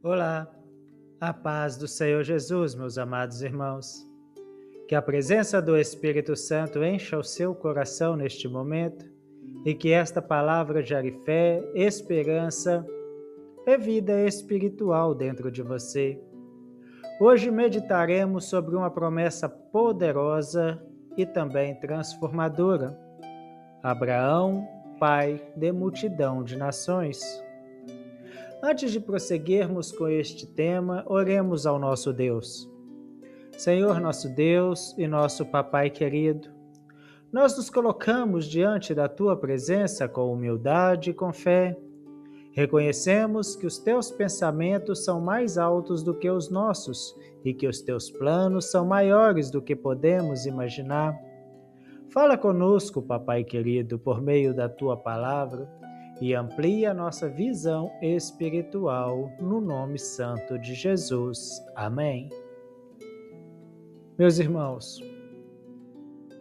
Olá, a paz do Senhor Jesus, meus amados irmãos. Que a presença do Espírito Santo encha o seu coração neste momento e que esta palavra gere fé, esperança e vida espiritual dentro de você. Hoje meditaremos sobre uma promessa poderosa e também transformadora. Abraão, pai de multidão de nações. Antes de prosseguirmos com este tema, oremos ao nosso Deus. Senhor nosso Deus e nosso Papai querido, nós nos colocamos diante da Tua presença com humildade e com fé. Reconhecemos que os Teus pensamentos são mais altos do que os nossos e que os Teus planos são maiores do que podemos imaginar. Fala conosco, Papai querido, por meio da Tua palavra e amplia a nossa visão espiritual no nome santo de Jesus. Amém. Meus irmãos,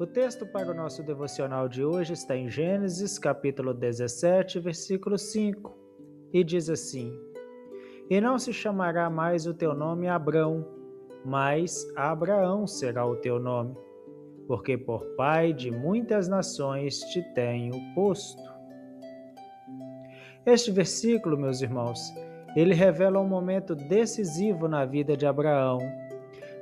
o texto para o nosso devocional de hoje está em Gênesis, capítulo 17, versículo 5, e diz assim: E não se chamará mais o teu nome Abrão, mas Abraão será o teu nome, porque por pai de muitas nações te tenho posto. Este versículo, meus irmãos, ele revela um momento decisivo na vida de Abraão.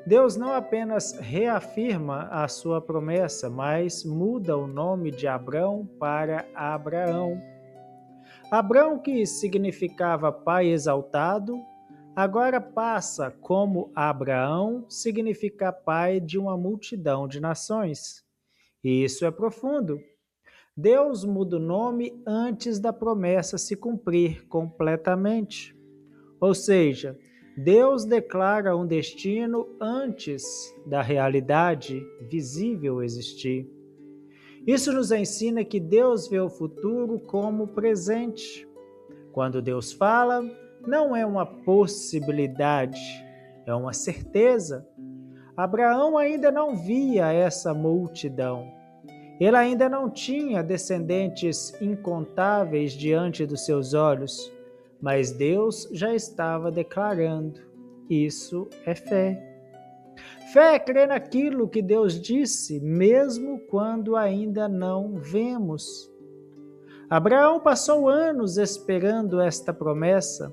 Deus não apenas reafirma a sua promessa, mas muda o nome de Abrão para Abraão. Abrão, que significava pai exaltado, agora passa, como Abraão, significar pai de uma multidão de nações. E isso é profundo. Deus muda o nome antes da promessa se cumprir completamente. Ou seja, Deus declara um destino antes da realidade visível existir. Isso nos ensina que Deus vê o futuro como presente. Quando Deus fala, não é uma possibilidade, é uma certeza. Abraão ainda não via essa multidão. Ele ainda não tinha descendentes incontáveis diante dos seus olhos, mas Deus já estava declarando. Isso é fé. Fé é crer naquilo que Deus disse, mesmo quando ainda não vemos. Abraão passou anos esperando esta promessa.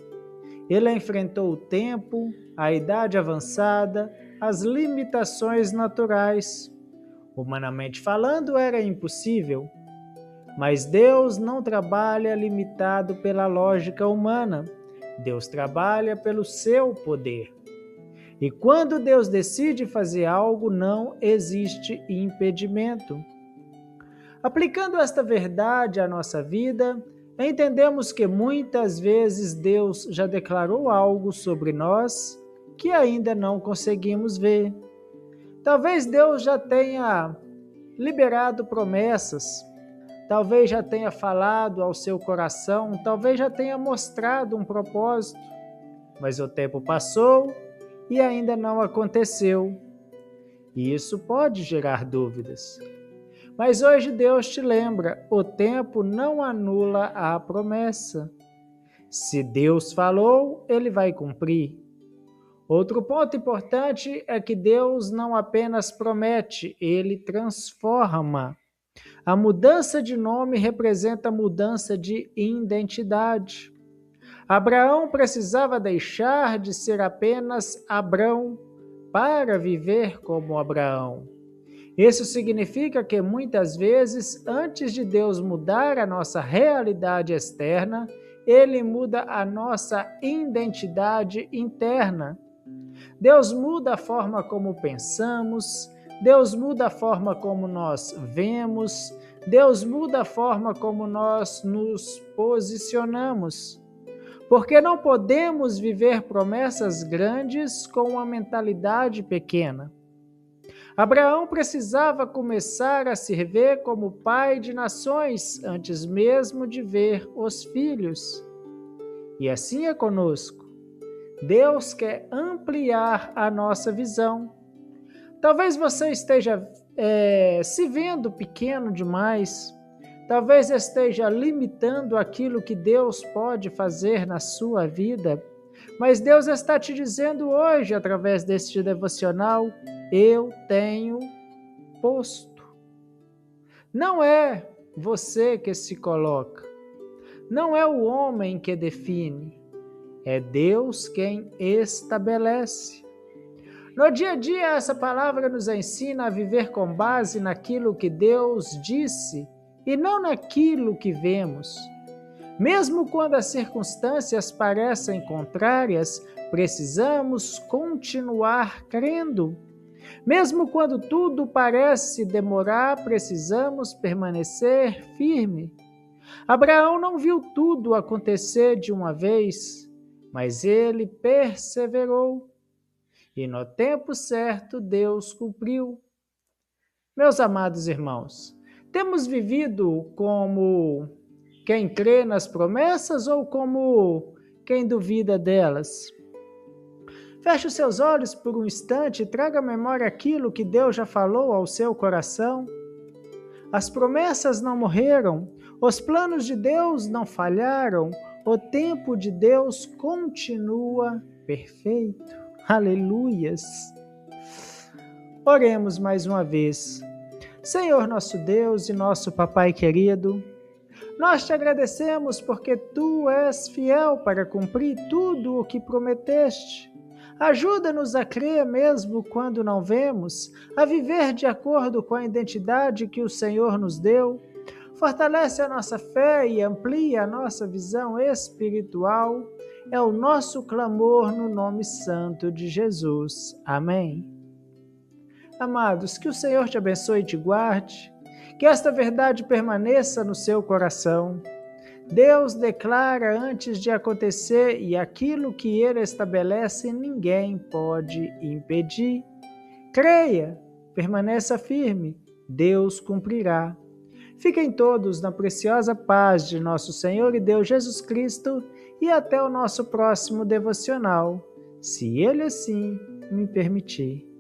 Ele enfrentou o tempo, a idade avançada, as limitações naturais. Humanamente falando, era impossível. Mas Deus não trabalha limitado pela lógica humana. Deus trabalha pelo seu poder. E quando Deus decide fazer algo, não existe impedimento. Aplicando esta verdade à nossa vida, entendemos que muitas vezes Deus já declarou algo sobre nós que ainda não conseguimos ver. Talvez Deus já tenha liberado promessas, talvez já tenha falado ao seu coração, talvez já tenha mostrado um propósito, mas o tempo passou e ainda não aconteceu. E isso pode gerar dúvidas. Mas hoje Deus te lembra, o tempo não anula a promessa. Se Deus falou, Ele vai cumprir. Outro ponto importante é que Deus não apenas promete, Ele transforma. A mudança de nome representa a mudança de identidade. Abraão precisava deixar de ser apenas Abrão para viver como Abraão. Isso significa que muitas vezes, antes de Deus mudar a nossa realidade externa, Ele muda a nossa identidade interna. Deus muda a forma como pensamos, Deus muda a forma como nós vemos, Deus muda a forma como nós nos posicionamos. Porque não podemos viver promessas grandes com uma mentalidade pequena. Abraão precisava começar a se ver como pai de nações antes mesmo de ver os filhos. E assim é conosco. Deus quer ampliar a nossa visão. Talvez você esteja se vendo pequeno demais. Talvez esteja limitando aquilo que Deus pode fazer na sua vida. Mas Deus está te dizendo hoje, através deste devocional, eu tenho posto. Não é você que se coloca, não é o homem que define, é Deus quem estabelece. No dia a dia, essa palavra nos ensina a viver com base naquilo que Deus disse e não naquilo que vemos. Mesmo quando as circunstâncias parecem contrárias, precisamos continuar crendo. Mesmo quando tudo parece demorar, precisamos permanecer firme. Abraão não viu tudo acontecer de uma vez, mas ele perseverou. E no tempo certo, Deus cumpriu. Meus amados irmãos, temos vivido como quem crê nas promessas ou como quem duvida delas? Feche os seus olhos por um instante e traga à memória aquilo que Deus já falou ao seu coração. As promessas não morreram, os planos de Deus não falharam, o tempo de Deus continua perfeito. Aleluias! Oremos mais uma vez. Senhor nosso Deus e nosso Papai querido, nós te agradecemos porque Tu és fiel para cumprir tudo o que prometeste. Ajuda-nos a crer mesmo quando não vemos, a viver de acordo com a identidade que o Senhor nos deu. Fortalece a nossa fé e amplia a nossa visão espiritual. É o nosso clamor no nome santo de Jesus. Amém. Amados, que o Senhor te abençoe e te guarde, que esta verdade permaneça no seu coração. Deus declara antes de acontecer e aquilo que Ele estabelece ninguém pode impedir. Creia, permaneça firme, Deus cumprirá. Fiquem todos na preciosa paz de nosso Senhor e Deus Jesus Cristo e até o nosso próximo devocional, se Ele assim me permitir.